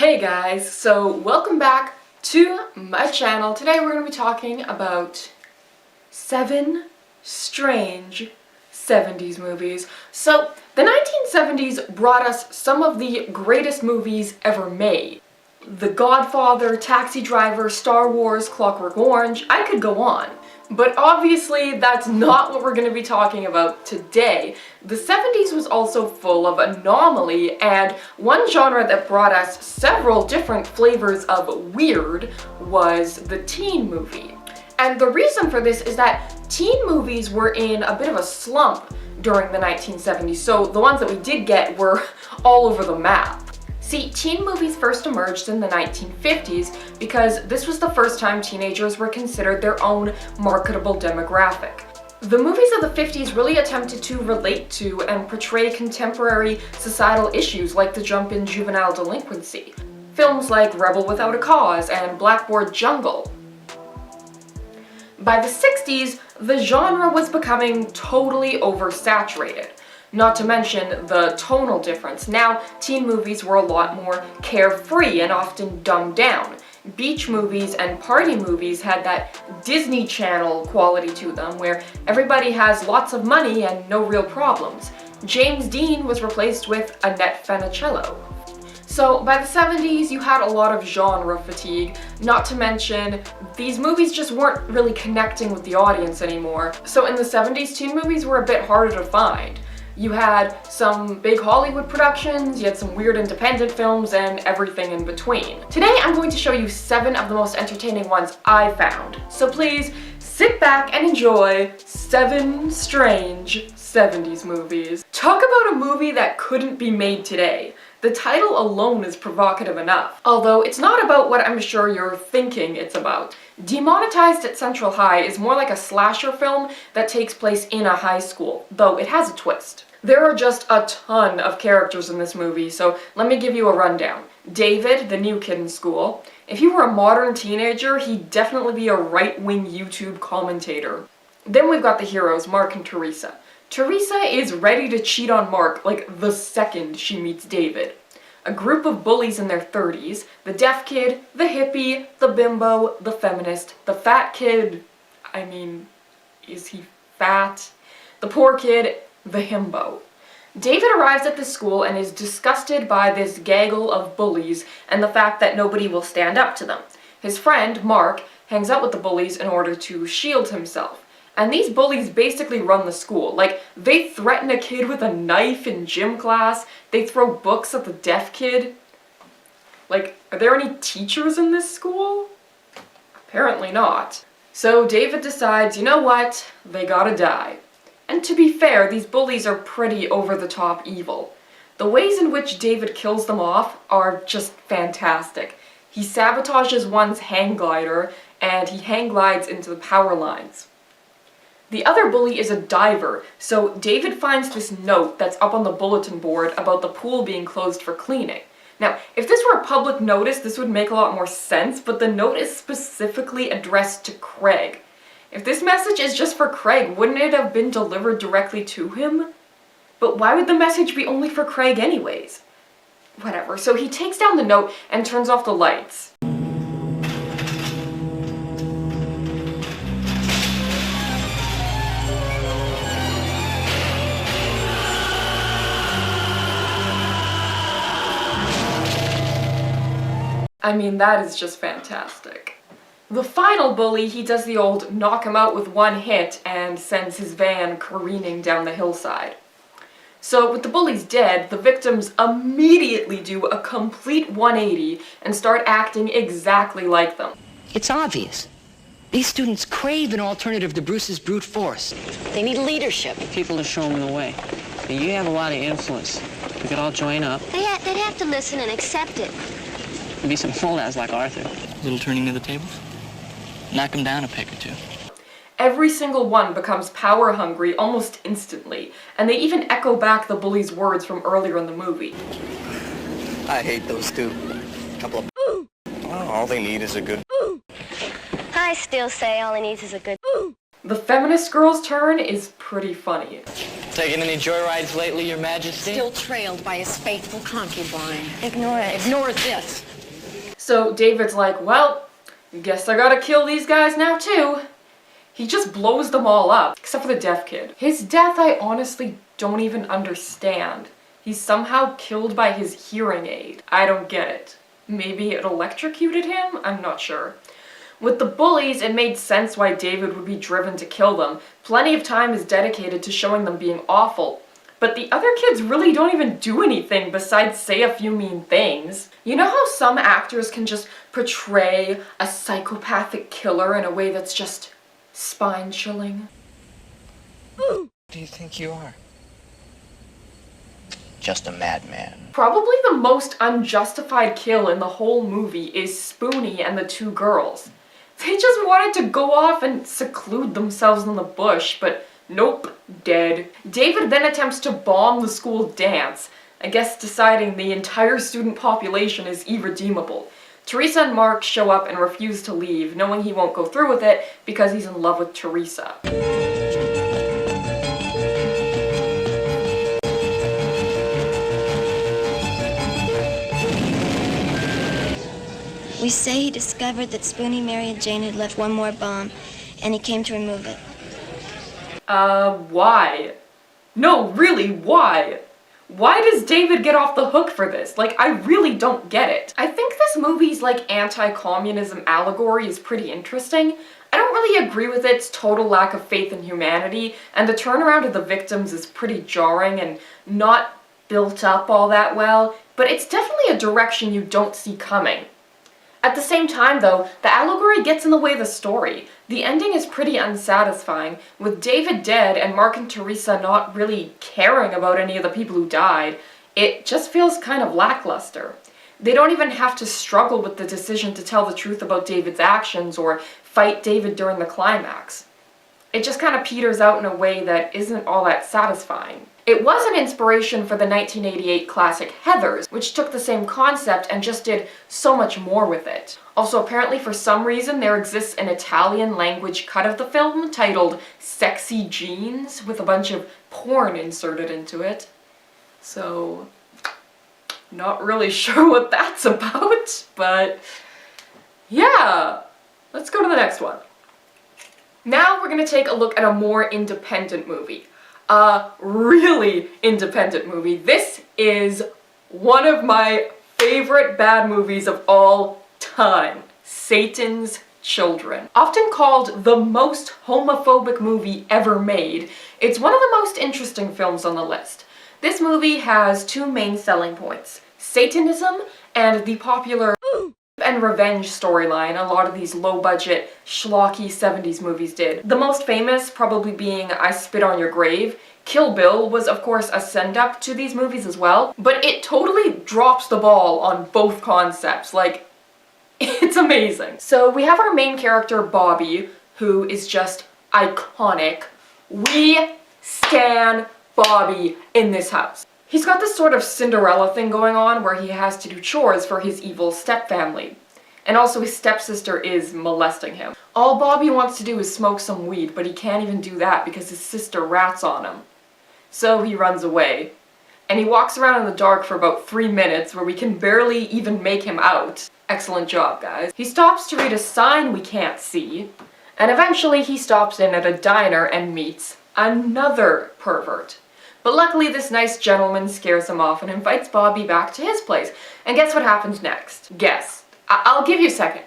Hey guys, so welcome back to my channel. Today we're going to be talking about 7 strange 70s movies. So, the 1970s brought us some of the greatest movies ever made. The Godfather, Taxi Driver, Star Wars, Clockwork Orange, I could go on. But obviously that's not what we're going to be talking about today. The 70s was also full of anomaly, and one genre that brought us several different flavors of weird was the teen movie. And the reason for this is that teen movies were in a bit of a slump during the 1970s, so the ones that we did get were all over the map. See, teen movies first emerged in the 1950s because this was the first time teenagers were considered their own marketable demographic. The movies of the 50s really attempted to relate to and portray contemporary societal issues like the jump in juvenile delinquency. Films like Rebel Without a Cause and Blackboard Jungle. By the 60s, the genre was becoming totally oversaturated. Not to mention the tonal difference. Now, teen movies were a lot more carefree and often dumbed down. Beach movies and party movies had that Disney Channel quality to them, where everybody has lots of money and no real problems. James Dean was replaced with Annette Funicello. So, by the 70s, you had a lot of genre fatigue, not to mention, these movies just weren't really connecting with the audience anymore. So in the 70s, teen movies were a bit harder to find. You had some big Hollywood productions, you had some weird independent films, and everything in between. Today I'm going to show you 7 of the most entertaining ones I found. So please, sit back and enjoy 7 strange 70s movies. Talk about a movie that couldn't be made today. The title alone is provocative enough, although it's not about what I'm sure you're thinking it's about. Demonetized at Central High is more like a slasher film that takes place in a high school, though it has a twist. There are just a ton of characters in this movie, so let me give you a rundown. David, the new kid in school. If he were a modern teenager, he'd definitely be a right-wing YouTube commentator. Then we've got the heroes, Mark and Teresa. Teresa is ready to cheat on Mark like the second she meets David. A group of bullies in their 30s, the deaf kid, the hippie, the bimbo, the feminist, the fat kid, I mean, is he fat? The poor kid, the himbo. David arrives at the school and is disgusted by this gaggle of bullies and the fact that nobody will stand up to them. His friend, Mark, hangs out with the bullies in order to shield himself. And these bullies basically run the school. Like, they threaten a kid with a knife in gym class, they throw books at the deaf kid. Like, are there any teachers in this school? Apparently not. So David decides, you know what, they gotta die. And to be fair, these bullies are pretty over-the-top evil. The ways in which David kills them off are just fantastic. He sabotages one's hang glider, and he hang glides into the power lines. The other bully is a diver, so David finds this note that's up on the bulletin board about the pool being closed for cleaning. Now, if this were a public notice, this would make a lot more sense, but the note is specifically addressed to Craig. If this message is just for Craig, wouldn't it have been delivered directly to him? But why would the message be only for Craig anyways? Whatever, so he takes down the note and turns off the lights. I mean, that is just fantastic. The final bully, he does the old knock him out with one hit and sends his van careening down the hillside. So with the bullies dead, the victims immediately do a complete 180 and start acting exactly like them. It's obvious. These students crave an alternative to Bruce's brute force. They need leadership. People are showing the way. You have a lot of influence. We could all join up. They'd have to listen and accept it. Be some fool-ass like Arthur. Little turning of the tables? Knock him down a peg or two. Every single one becomes power-hungry almost instantly, and they even echo back the bully's words from earlier in the movie. I hate those two. Couple of well, all they need is a good I still say all he needs is a good The feminist girl's turn is pretty funny. Taking any joyrides lately, Your Majesty? Still trailed by his faithful concubine. Ignore it. Ignore this. So David's like, well, guess I gotta kill these guys now too. He just blows them all up, except for the deaf kid. His death I honestly don't even understand. He's somehow killed by his hearing aid. I don't get it. Maybe it electrocuted him? I'm not sure. With the bullies, it made sense why David would be driven to kill them. Plenty of time is dedicated to showing them being awful. But the other kids really don't even do anything besides say a few mean things. You know how some actors can just portray a psychopathic killer in a way that's just spine-chilling? Who do you think you are? Just a madman. Probably the most unjustified kill in the whole movie is Spoony and the two girls. They just wanted to go off and seclude themselves in the bush, but nope, dead. David then attempts to bomb the school dance, I guess deciding the entire student population is irredeemable. Teresa and Mark show up and refuse to leave, knowing he won't go through with it because he's in love with Teresa. We say he discovered that Spoony, Mary, and Jane had left one more bomb, and he came to remove it. Why? No, really, why? Why does David get off the hook for this? Like, I really don't get it. I think this movie's, like, anti-communism allegory is pretty interesting. I don't really agree with its total lack of faith in humanity, and the turnaround of the victims is pretty jarring and not built up all that well, but it's definitely a direction you don't see coming. At the same time, though, the allegory gets in the way of the story. The ending is pretty unsatisfying, with David dead and Mark and Teresa not really caring about any of the people who died. It just feels kind of lackluster. They don't even have to struggle with the decision to tell the truth about David's actions or fight David during the climax. It just kind of peters out in a way that isn't all that satisfying. It was an inspiration for the 1988 classic Heathers, which took the same concept and just did so much more with it. Also, apparently for some reason there exists an Italian language cut of the film titled Sexy Jeans with a bunch of porn inserted into it. So, not really sure what that's about, but yeah, let's go to the next one. Now we're gonna take a look at a more independent movie. A really independent movie. This is one of my favorite bad movies of all time. Satan's Children. Often called the most homophobic movie ever made, it's one of the most interesting films on the list. This movie has two main selling points: Satanism and the popular and revenge storyline a lot of these low-budget, schlocky 70s movies did. The most famous probably being I Spit on Your Grave. Kill Bill was of course a send-up to these movies as well, but it totally drops the ball on both concepts. Like, it's amazing. So we have our main character Bobby, who is just iconic. We stan Bobby in this house. He's got this sort of Cinderella thing going on where he has to do chores for his evil stepfamily. And also his stepsister is molesting him. All Bobby wants to do is smoke some weed, but he can't even do that because his sister rats on him. So he runs away. And he walks around in the dark for about 3 minutes where we can barely even make him out. Excellent job, guys. He stops to read a sign we can't see. And eventually he stops in at a diner and meets another pervert. But luckily this nice gentleman scares him off and invites Bobby back to his place. And guess what happens next? Guess. I'll give you a second.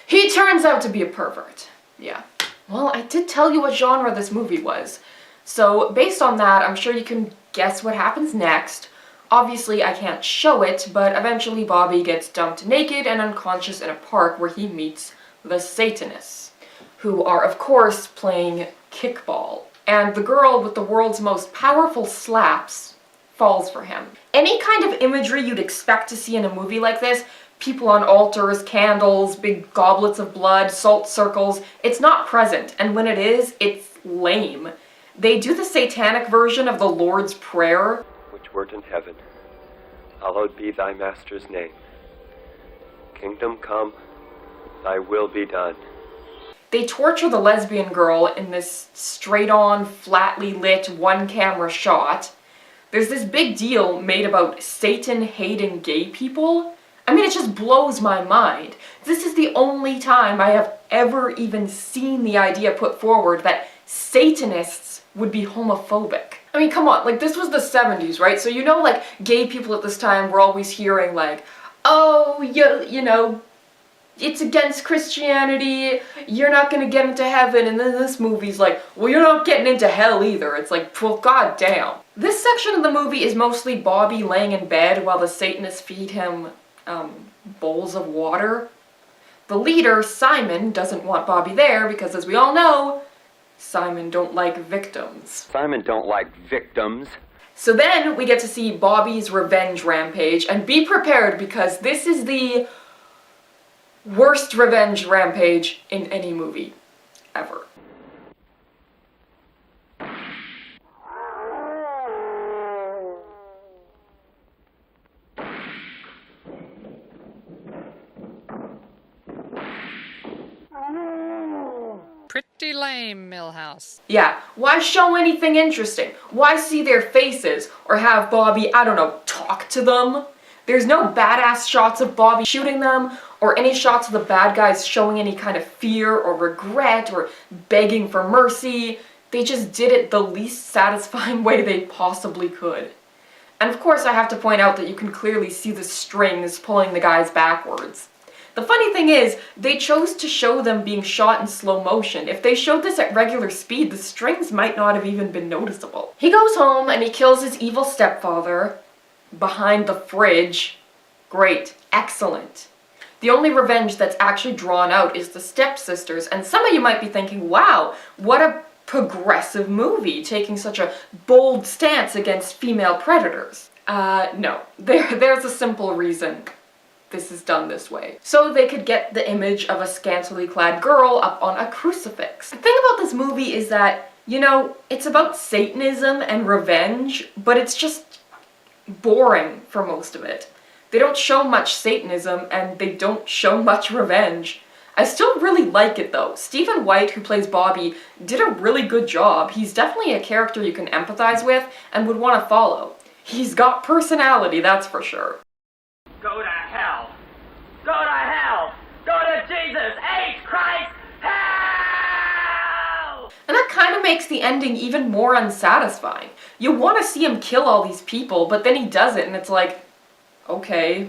He turns out to be a pervert. Yeah. Well, I did tell you what genre this movie was. So based on that, I'm sure you can guess what happens next. Obviously I can't show it, but eventually Bobby gets dumped naked and unconscious in a park where he meets the Satanists, who are, of course, playing kickball. And the girl with the world's most powerful slaps falls for him. Any kind of imagery you'd expect to see in a movie like this, people on altars, candles, big goblets of blood, salt circles, it's not present, and when it is, it's lame. They do the satanic version of the Lord's Prayer, which wert in heaven, hallowed be thy master's name. Kingdom come, thy will be done. They torture the lesbian girl in this straight-on, flatly lit, one-camera shot. there's this big deal made about Satan hating gay people. I mean, it just blows my mind. This is the only time I have ever even seen the idea put forward that Satanists would be homophobic. I mean, come on, like, this was the 70s, right? So you know, like, gay people at this time were always hearing, like, oh, you know, it's against Christianity, you're not gonna get into heaven, and then this movie's like, well, you're not getting into hell either. It's like, well, goddamn. This section of the movie is mostly Bobby laying in bed while the Satanists feed him, bowls of water. The leader, Simon, doesn't want Bobby there because, as we all know, Simon don't like victims. Simon don't like victims. So then we get to see Bobby's revenge rampage, and be prepared because this is the worst revenge rampage in any movie ever. Pretty lame, Millhouse. Yeah, why show anything interesting? Why see their faces or have Bobby, I don't know, talk to them? There's no badass shots of Bobby shooting them or any shots of the bad guys showing any kind of fear or regret or begging for mercy. They just did it the least satisfying way they possibly could. And of course I have to point out that you can clearly see the strings pulling the guys backwards. The funny thing is, they chose to show them being shot in slow motion. If they showed this at regular speed, the strings might not have even been noticeable. He goes home and he kills his evil stepfather behind the fridge. Great. Excellent. The only revenge that's actually drawn out is the stepsisters, and some of you might be thinking, wow, what a progressive movie, taking such a bold stance against female predators. No. There's a simple reason this is done this way. So they could get the image of a scantily clad girl up on a crucifix. The thing about this movie is that, you know, it's about Satanism and revenge, but it's just boring for most of it. They don't show much Satanism and they don't show much revenge. I still really like it though. Stephen White, who plays Bobby, did a really good job. He's definitely a character you can empathize with and would want to follow. He's got personality, that's for sure. Go to hell! Go to hell! Go to Jesus! H. Christ! Hell! And that kind of makes the ending even more unsatisfying. You want to see him kill all these people, but then he does it and it's like, okay,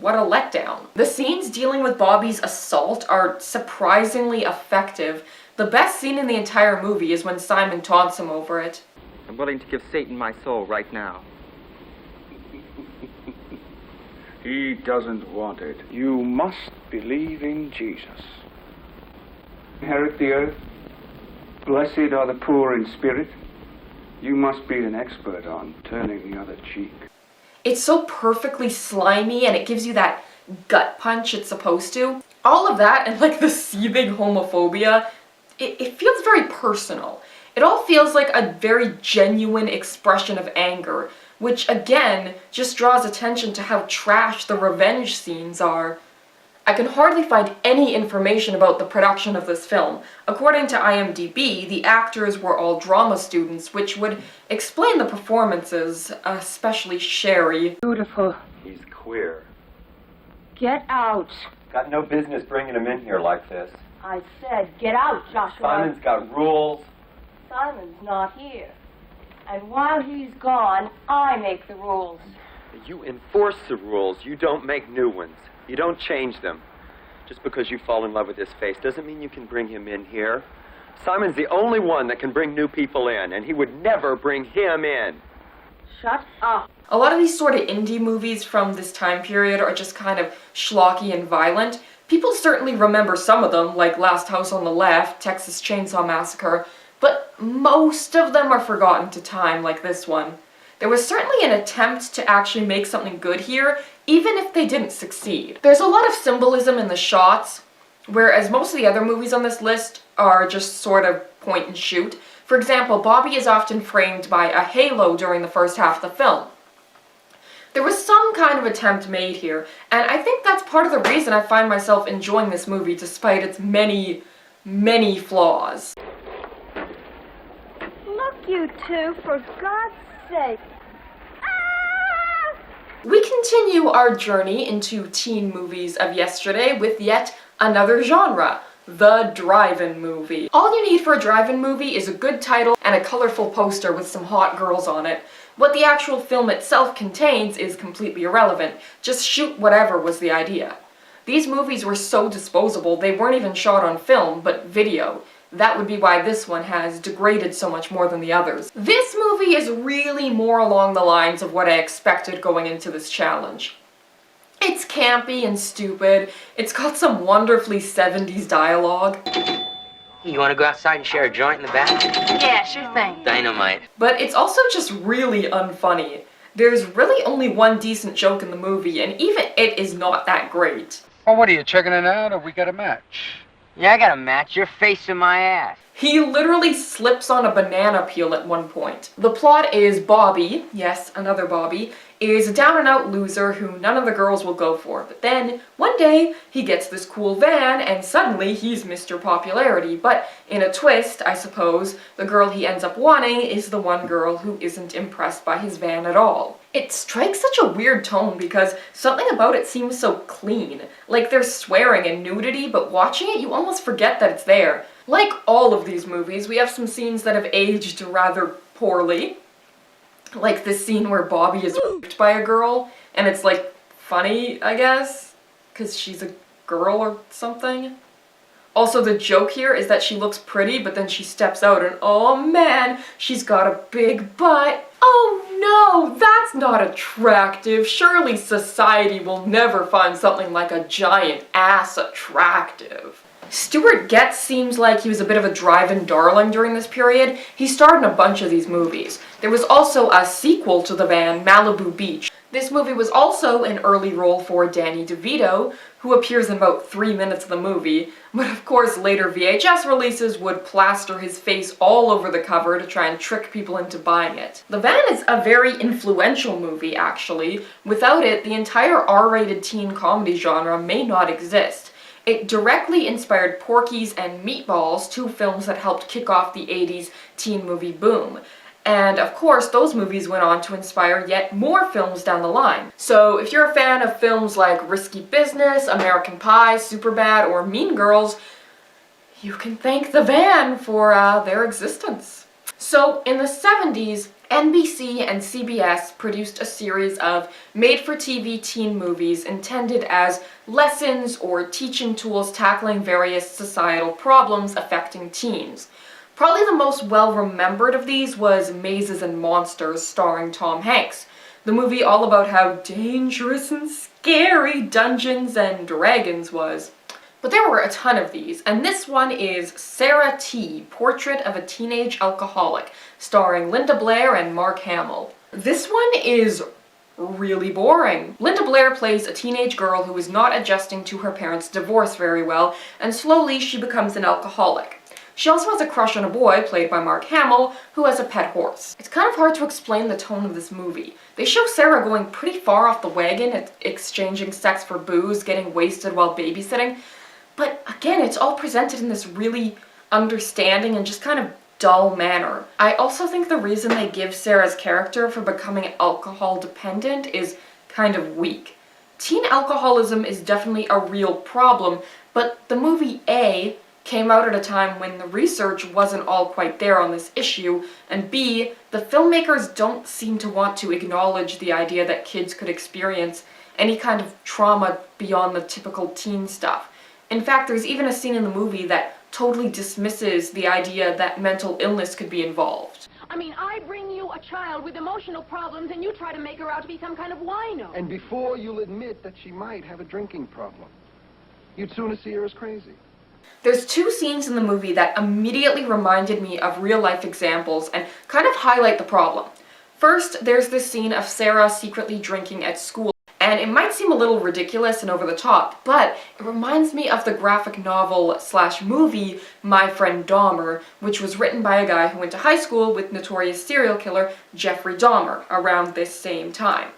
what a letdown. The scenes dealing with Bobby's assault are surprisingly effective. The best scene in the entire movie is when Simon taunts him over it. I'm willing to give Satan my soul right now. He doesn't want it. You must believe in Jesus. Inherit the earth. Blessed are the poor in spirit. You must be an expert on turning the other cheek. It's so perfectly slimy and it gives you that gut punch it's supposed to. All of that and like the seething homophobia, it feels very personal. It all feels like a very genuine expression of anger, which again just draws attention to how trash the revenge scenes are. I can hardly find any information about the production of this film. According to IMDb, the actors were all drama students, which would explain the performances, especially Sherry. Beautiful. He's queer. Get out. Got no business bringing him in here like this. I said get out, Joshua. Simon's got rules. Simon's not here. And while he's gone, I make the rules. You enforce the rules. You don't make new ones. You don't change them. Just because you fall in love with his face doesn't mean you can bring him in here. Simon's the only one that can bring new people in, and he would never bring him in. Shut up. A lot of these sort of indie movies from this time period are just kind of schlocky and violent. People certainly remember some of them, like Last House on the Left, Texas Chainsaw Massacre, but most of them are forgotten to time, like this one. There was certainly an attempt to actually make something good here, even if they didn't succeed. There's a lot of symbolism in the shots, whereas most of the other movies on this list are just sort of point and shoot. For example, Bobby is often framed by a halo during the first half of the film. There was some kind of attempt made here, and I think that's part of the reason I find myself enjoying this movie despite its many, many flaws. Look, you two, for God's sake. We continue our journey into teen movies of yesterday with yet another genre, the drive-in movie. All you need for a drive-in movie is a good title and a colorful poster with some hot girls on it. What the actual film itself contains is completely irrelevant. Just shoot whatever was the idea. These movies were so disposable they weren't even shot on film, but video. That would be why this one has degraded so much more than the others. This movie is really more along the lines of what I expected going into this challenge. It's campy and stupid. It's got some wonderfully 70s dialogue. You want to go outside and share a joint in the back? Yeah, sure thing. Dynamite. But it's also just really unfunny. There's really only one decent joke in the movie, and even it is not that great. Well, what are you, checking it out, or we got a match? Yeah, I got a match. You're facing my ass. He literally slips on a banana peel at one point. The plot is Bobby, yes, another Bobby, is a down-and-out loser who none of the girls will go for. But then, one day, he gets this cool van, and suddenly he's Mr. Popularity. But in a twist, I suppose, the girl he ends up wanting is the one girl who isn't impressed by his van at all. It strikes such a weird tone because something about it seems so clean. Like there's swearing and nudity, but watching it you almost forget that it's there. Like all of these movies, we have some scenes that have aged rather poorly. Like this scene where Bobby is raped by a girl, and it's like funny, I guess, because she's a girl or something. Also, the joke here is that she looks pretty, but then she steps out and oh man, she's got a big butt. Oh no, that's not attractive. Surely society will never find something like a giant ass attractive. Stuart Getz seems like he was a bit of a drive-in darling during this period. He starred in a bunch of these movies. There was also a sequel to The Van, Malibu Beach. This movie was also an early role for Danny DeVito, who appears in about 3 minutes of the movie, but of course later VHS releases would plaster his face all over the cover to try and trick people into buying it. The Van is a very influential movie, actually. Without it, the entire R-rated teen comedy genre may not exist. It directly inspired Porky's and Meatballs, two films that helped kick off the 80s teen movie boom. And of course, those movies went on to inspire yet more films down the line. So if you're a fan of films like Risky Business, American Pie, Superbad, or Mean Girls, you can thank The Van for their existence. So in the 70s, NBC and CBS produced a series of made-for-TV teen movies intended as lessons or teaching tools tackling various societal problems affecting teens. Probably the most well-remembered of these was Mazes and Monsters, starring Tom Hanks. The movie all about how dangerous and scary Dungeons and Dragons was. But there were a ton of these, and this one is Sarah T, Portrait of a Teenage Alcoholic, starring Linda Blair and Mark Hamill. This one is really boring. Linda Blair plays a teenage girl who is not adjusting to her parents' divorce very well, and slowly she becomes an alcoholic. She also has a crush on a boy, played by Mark Hamill, who has a pet horse. It's kind of hard to explain the tone of this movie. They show Sarah going pretty far off the wagon at exchanging sex for booze, getting wasted while babysitting, but again, it's all presented in this really understanding and just kind of dull manner. I also think the reason they give Sarah's character for becoming alcohol dependent is kind of weak. Teen alcoholism is definitely a real problem, but the movie A came out at a time when the research wasn't all quite there on this issue, and B, the filmmakers don't seem to want to acknowledge the idea that kids could experience any kind of trauma beyond the typical teen stuff. In fact, there's even a scene in the movie that totally dismisses the idea that mental illness could be involved. I mean, I bring you a child with emotional problems and you try to make her out to be some kind of wino. And before you'll admit that she might have a drinking problem, you'd sooner see her as crazy. There's two scenes in the movie that immediately reminded me of real-life examples and kind of highlight the problem. First, there's this scene of Sarah secretly drinking at school. And it might seem a little ridiculous and over the top, but it reminds me of the graphic novel/movie My Friend Dahmer, which was written by a guy who went to high school with notorious serial killer Jeffrey Dahmer around this same time.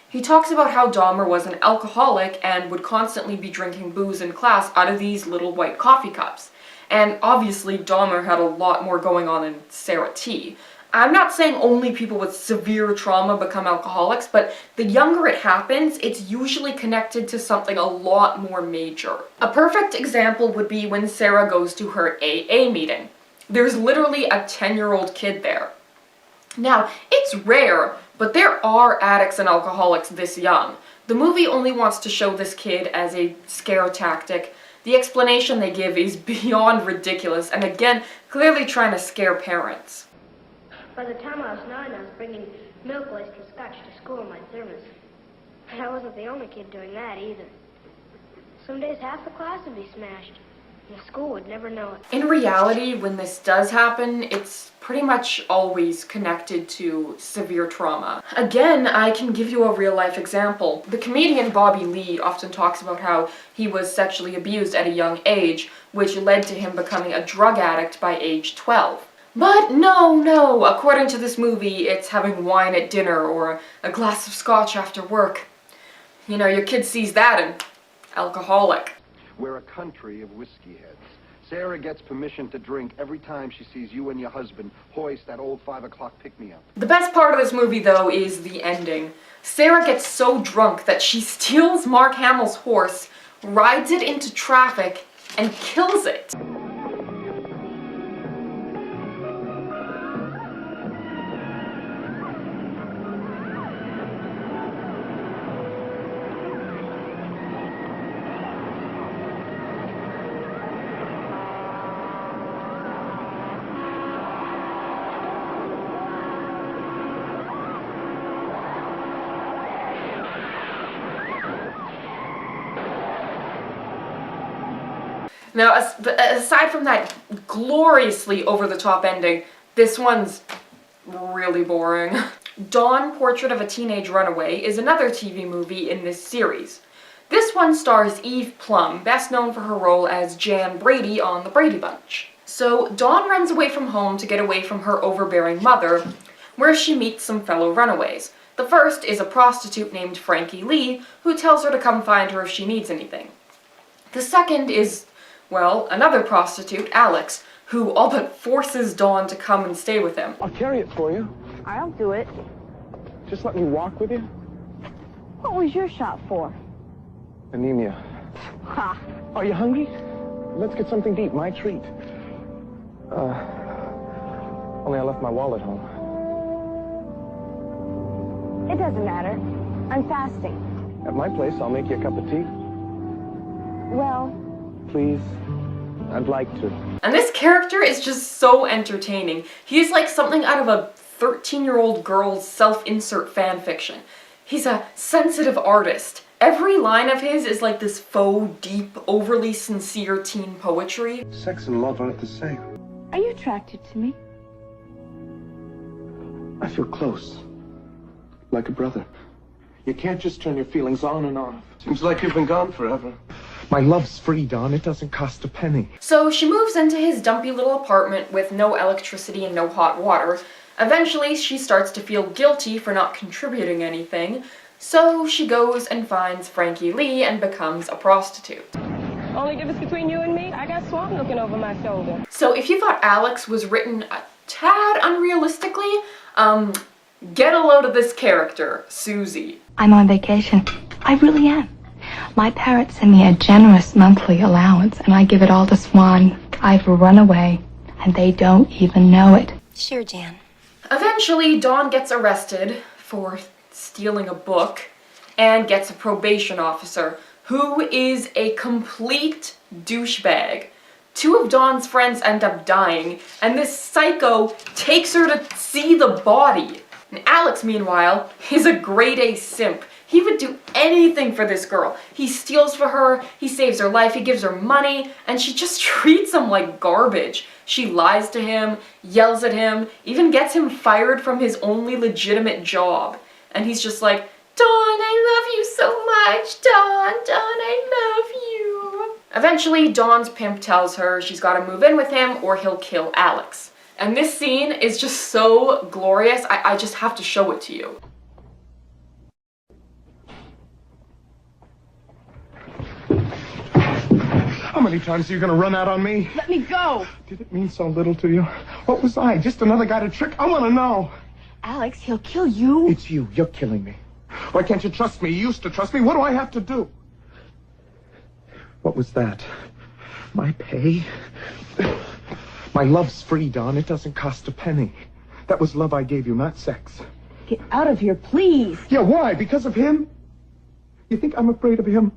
He talks about how Dahmer was an alcoholic and would constantly be drinking booze in class out of these little white coffee cups. And obviously Dahmer had a lot more going on than Sarah T. I'm not saying only people with severe trauma become alcoholics, but the younger it happens, it's usually connected to something a lot more major. A perfect example would be when Sarah goes to her AA meeting. There's literally a 10-year-old kid there. Now, it's rare, but there are addicts and alcoholics this young. The movie only wants to show this kid as a scare tactic. The explanation they give is beyond ridiculous, and again, clearly trying to scare parents. By the time I was 9, I was bringing milk laced with scotch to school in my thermos. And I wasn't the only kid doing that either. Some days half the class would be smashed, and the school would never know it. In reality, when this does happen, it's pretty much always connected to severe trauma. Again, I can give you a real-life example. The comedian Bobby Lee often talks about how he was sexually abused at a young age, which led to him becoming a drug addict by age 12. But no, according to this movie, it's having wine at dinner or a glass of scotch after work. You know, your kid sees that and alcoholic. We're a country of whiskey heads. Sarah gets permission to drink every time she sees you and your husband hoist that old 5 o'clock pick-me-up. The best part of this movie, though, is the ending. Sarah gets so drunk that she steals Mark Hamill's horse, rides it into traffic, and kills it. Now, aside from that gloriously over-the-top ending, this one's really boring. Dawn, Portrait of a Teenage Runaway is another TV movie in this series. This one stars Eve Plum, best known for her role as Jan Brady on The Brady Bunch. So, Dawn runs away from home to get away from her overbearing mother, where she meets some fellow runaways. The first is a prostitute named Frankie Lee, who tells her to come find her if she needs anything. The second is, well, another prostitute, Alex, who all but forces Dawn to come and stay with him. I'll carry it for you. I'll do it. Just let me walk with you. What was your shot for? Anemia. Ha! Are you hungry? Let's get something to eat, my treat. Only I left my wallet home. It doesn't matter. I'm fasting. At my place, I'll make you a cup of tea. Well... Please, I'd like to. And this character is just so entertaining. He's like something out of a 13-year-old girl's self-insert fan fiction. He's a sensitive artist. Every line of his is like this faux, deep, overly sincere teen poetry. Sex and love aren't the same. Are you attracted to me? I feel close. Like a brother. You can't just turn your feelings on and off. Seems like you've been gone forever. My love's free, Dawn. It doesn't cost a penny. So she moves into his dumpy little apartment with no electricity and no hot water. Eventually, she starts to feel guilty for not contributing anything, so she goes and finds Frankie Lee and becomes a prostitute. Only difference between you and me, I got Swan looking over my shoulder. So if you thought Alex was written a tad unrealistically, get a load of this character, Susie. I'm on vacation. I really am. My parents send me a generous monthly allowance, and I give it all to Swan. I've run away, and they don't even know it. Sure, Jan. Eventually, Dawn gets arrested for stealing a book and gets a probation officer who is a complete douchebag. 2 of Dawn's friends end up dying, and this psycho takes her to see the body. And Alex, meanwhile, is a grade A simp. He would do anything for this girl. He steals for her, he saves her life, he gives her money, and she just treats him like garbage. She lies to him, yells at him, even gets him fired from his only legitimate job. And he's just like, Dawn, I love you so much. Dawn, I love you. Eventually, Dawn's pimp tells her she's got to move in with him or he'll kill Alex. And this scene is just so glorious, I just have to show it to you. How many times are you going to run out on me? Let me go! Did it mean so little to you? What was I? Just another guy to trick? I want to know. Alex, he'll kill you. It's you. You're killing me. Why can't you trust me? You used to trust me. What do I have to do? What was that? My pay? My love's free, Dawn. It doesn't cost a penny. That was love I gave you, not sex. Get out of here, please. Yeah, why? Because of him? You think I'm afraid of him?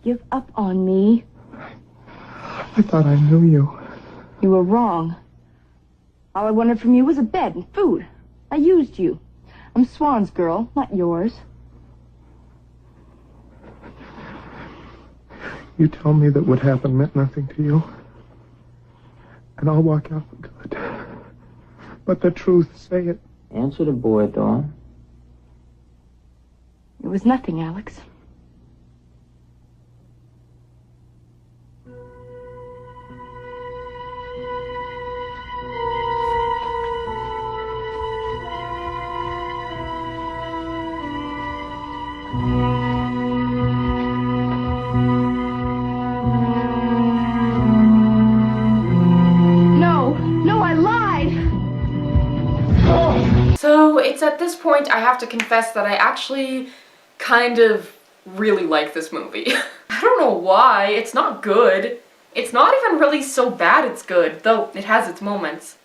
Give up on me. I thought I knew you. You were wrong. All I wanted from you was a bed and food. I used you. I'm Swan's girl, not yours. You tell me that what happened meant nothing to you, and I'll walk out for good. But the truth, say it. Answer the boy, Dawn. It was nothing, Alex. So it's at this point I have to confess that I actually kind of really like this movie. I don't know why, it's not good. It's not even really so bad it's good, though it has its moments.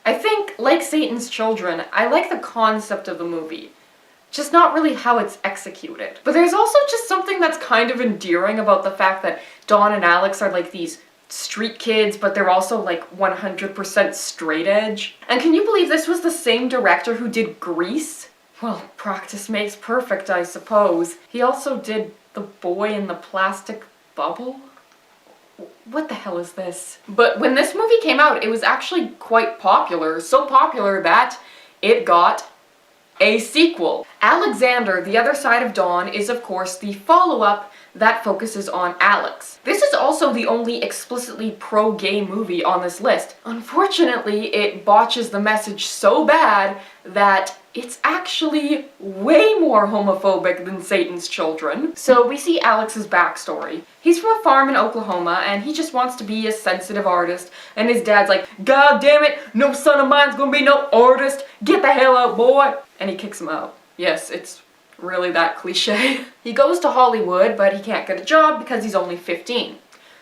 I think, like Satan's Children, I like the concept of the movie, just not really how it's executed. But there's also just something that's kind of endearing about the fact that Dawn and Alex are like these street kids, but they're also like 100% straight edge. And can you believe this was the same director who did Grease? Well, practice makes perfect, I suppose. He also did The Boy in the Plastic Bubble? What the hell is this? But when this movie came out, it was actually quite popular. So popular that it got a sequel. Alexander, The Other Side of Dawn is of course the follow-up that focuses on Alex. This is also the only explicitly pro-gay movie on this list. Unfortunately, it botches the message so bad that it's actually way more homophobic than Satan's Children. So we see Alex's backstory. He's from a farm in Oklahoma and he just wants to be a sensitive artist, and his dad's like, "God damn it, no son of mine's gonna be no artist, get the hell out, boy," and he kicks him out. Yes, it's really that cliche. He goes to Hollywood, but he can't get a job because he's only 15.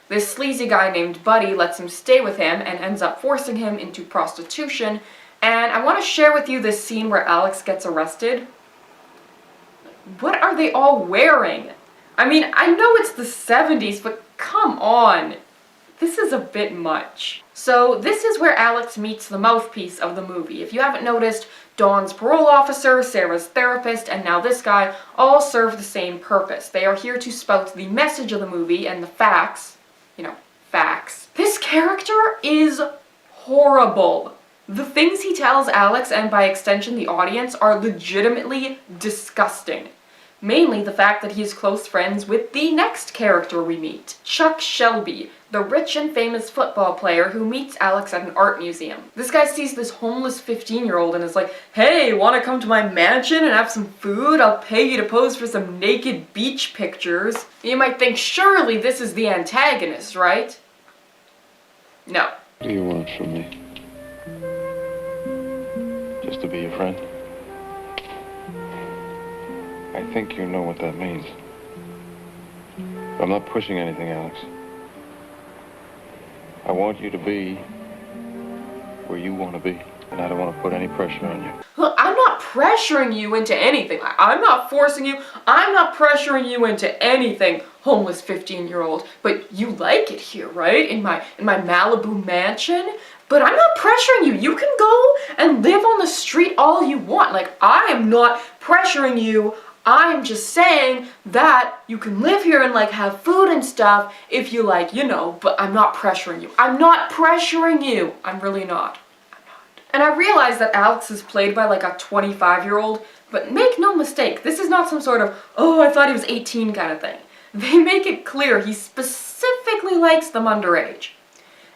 This sleazy guy named Buddy lets him stay with him and ends up forcing him into prostitution. And I want to share with you this scene where Alex gets arrested. What are they all wearing? I mean, I know it's the 70s, but come on. This is a bit much. So this is where Alex meets the mouthpiece of the movie. If you haven't noticed, Dawn's parole officer, Sarah's therapist, and now this guy all serve the same purpose. They are here to spout the message of the movie and the facts. You know, facts. This character is horrible. The things he tells Alex, and by extension the audience, are legitimately disgusting. Mainly the fact that he is close friends with the next character we meet, Chuck Shelby, the rich and famous football player who meets Alex at an art museum. This guy sees this homeless 15-year-old and is like, "Hey, wanna come to my mansion and have some food? I'll pay you to pose for some naked beach pictures." You might think, surely this is the antagonist, right? No. What do you want from me? Just to be your friend? I think you know what that means. I'm not pushing anything, Alex. I want you to be where you want to be, and I don't want to put any pressure on you. Look, I'm not pressuring you into anything. I'm not forcing you. I'm not pressuring you into anything, homeless 15-year-old. But you like it here, right? In my Malibu mansion? But I'm not pressuring you. You can go and live on the street all you want. Like, I am not pressuring you. I'm just saying that you can live here and like have food and stuff if you like, you know, but I'm not pressuring you. I'm not pressuring you. I'm really not. I'm not. And I realize that Alex is played by like a 25-year-old, but make no mistake, this is not some sort of, "Oh, I thought he was 18" kind of thing. They make it clear he specifically likes them underage.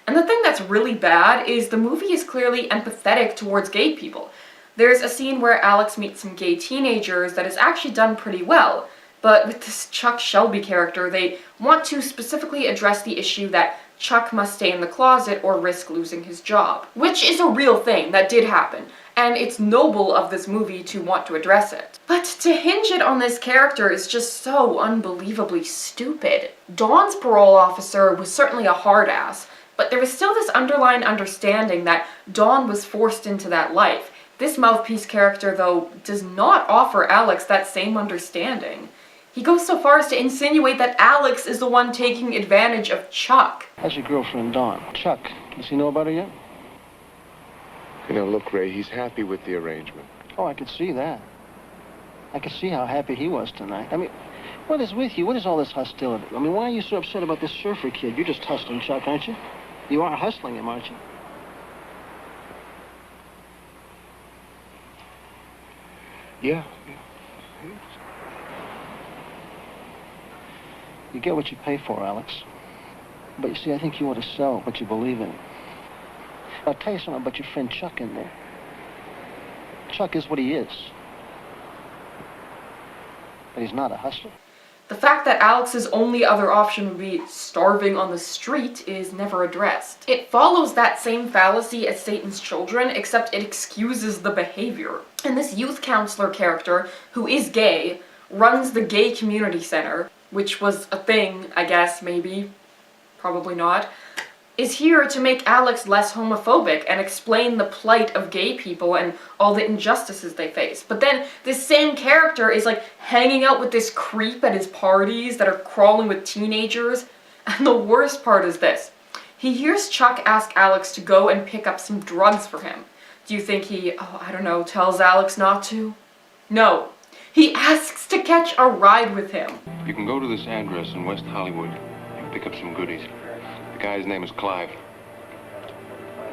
And the thing that's really bad is the movie is clearly empathetic towards gay people. There's a scene where Alex meets some gay teenagers that is actually done pretty well, but with this Chuck Shelby character, they want to specifically address the issue that Chuck must stay in the closet or risk losing his job. Which is a real thing that did happen, and it's noble of this movie to want to address it. But to hinge it on this character is just so unbelievably stupid. Dawn's parole officer was certainly a hard ass, but there was still this underlying understanding that Dawn was forced into that life. This mouthpiece character, though, does not offer Alex that same understanding. He goes so far as to insinuate that Alex is the one taking advantage of Chuck. How's your girlfriend, Dawn? Chuck, does he know about her yet? You know, look, Ray, he's happy with the arrangement. Oh, I could see that. I could see how happy he was tonight. I mean, what is with you? What is all this hostility? I mean, why are you so upset about this surfer kid? You're just hustling Chuck, aren't you? You are hustling him, aren't you? Yeah. You get what you pay for, Alex. But you see, I think you ought to sell what you believe in. I'll tell you something about your friend Chuck in there. Chuck is what he is. But he's not a hustler. The fact that Alex's only other option would be starving on the street is never addressed. It follows that same fallacy as Satan's Children, except it excuses the behavior. And this youth counselor character, who is gay, runs the gay community center, which was a thing, I guess, maybe, probably not, is here to make Alex less homophobic and explain the plight of gay people and all the injustices they face. But then this same character is like hanging out with this creep at his parties that are crawling with teenagers. And the worst part is this. He hears Chuck ask Alex to go and pick up some drugs for him. Do you think he, I don't know, tells Alex not to? No. He asks to catch a ride with him. You can go to this address in West Hollywood and pick up some goodies. The guy's name is Clive.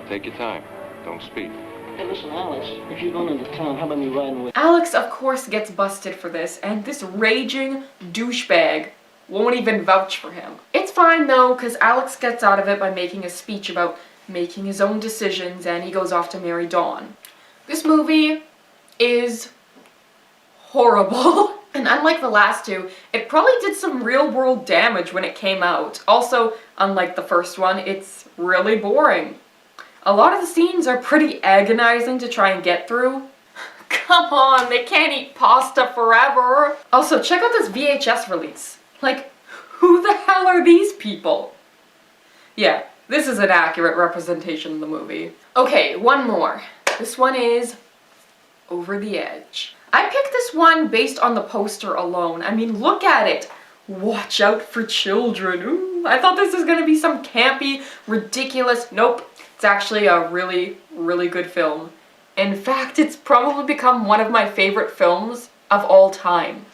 Take your time. Don't speed. Hey, listen, Alex, if you're going into town, how about me riding with... Alex, of course, gets busted for this, and this raging douchebag won't even vouch for him. It's fine, though, because Alex gets out of it by making a speech about making his own decisions, and he goes off to marry Dawn. This movie is horrible. And unlike the last two, it probably did some real-world damage when it came out. Also, unlike the first one, it's really boring. A lot of the scenes are pretty agonizing to try and get through. Come on, they can't eat pasta forever. Also, check out this VHS release. Like, who the hell are these people? Yeah, this is an accurate representation of the movie. Okay, one more. This one is Over the Edge. I picked this one based on the poster alone. I mean, look at it. Watch out for children. Ooh, I thought this was gonna be some campy, ridiculous... Nope. It's actually a really, really good film. In fact, it's probably become one of my favorite films of all time.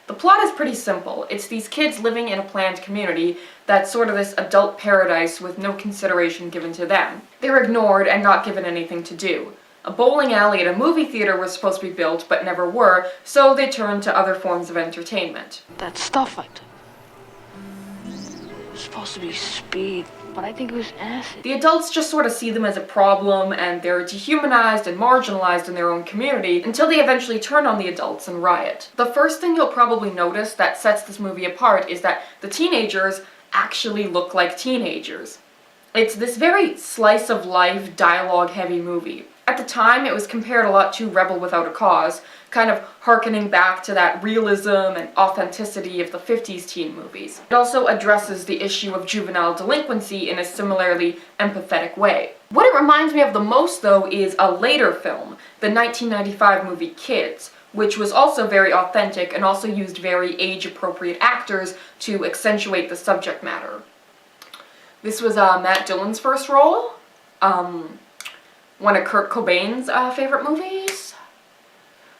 The plot is pretty simple. It's these kids living in a planned community that's sort of this adult paradise with no consideration given to them. They're ignored and not given anything to do. A bowling alley and a movie theater were supposed to be built, but never were, so they turned to other forms of entertainment. That stuff I took. It was supposed to be speed, but I think it was acid. The adults just sort of see them as a problem, and they're dehumanized and marginalized in their own community until they eventually turn on the adults and riot. The first thing you'll probably notice that sets this movie apart is that the teenagers actually look like teenagers. It's this very slice-of-life, dialogue-heavy movie. At the time, it was compared a lot to Rebel Without a Cause, kind of hearkening back to that realism and authenticity of the 50s teen movies. It also addresses the issue of juvenile delinquency in a similarly empathetic way. What it reminds me of the most, though, is a later film, the 1995 movie Kids, which was also very authentic and also used very age-appropriate actors to accentuate the subject matter. This was Matt Dillon's first role. One of Kurt Cobain's favorite movies.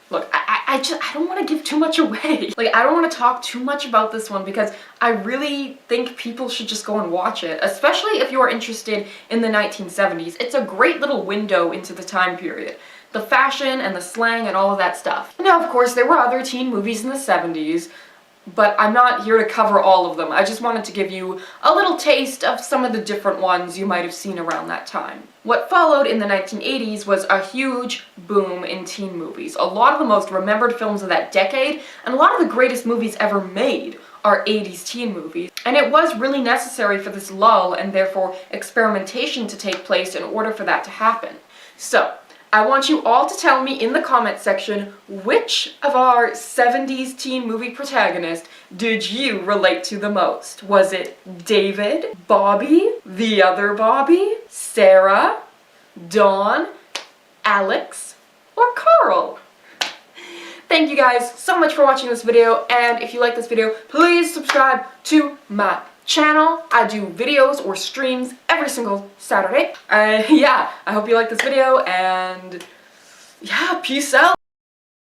Look, I don't want to give too much away. Like, I don't want to talk too much about this one because I really think people should just go and watch it, especially if you are interested in the 1970s. It's a great little window into the time period. The fashion and the slang and all of that stuff. Now, of course, there were other teen movies in the 70s. but I'm not here to cover all of them. I just wanted to give you a little taste of some of the different ones you might have seen around that time. What followed in the 1980s was a huge boom in teen movies. A lot of the most remembered films of that decade, and a lot of the greatest movies ever made, are 80s teen movies. And it was really necessary for this lull and therefore experimentation to take place in order for that to happen. So, I want you all to tell me in the comment section which of our 70s teen movie protagonists did you relate to the most? Was it David, Bobby, the other Bobby, Sarah, Dawn, Alex, or Carl? Thank you guys so much for watching this video, and if you like this video, please subscribe to my channel. I do videos or streams every single Saturday. Yeah, I hope you like this video, and yeah, peace out.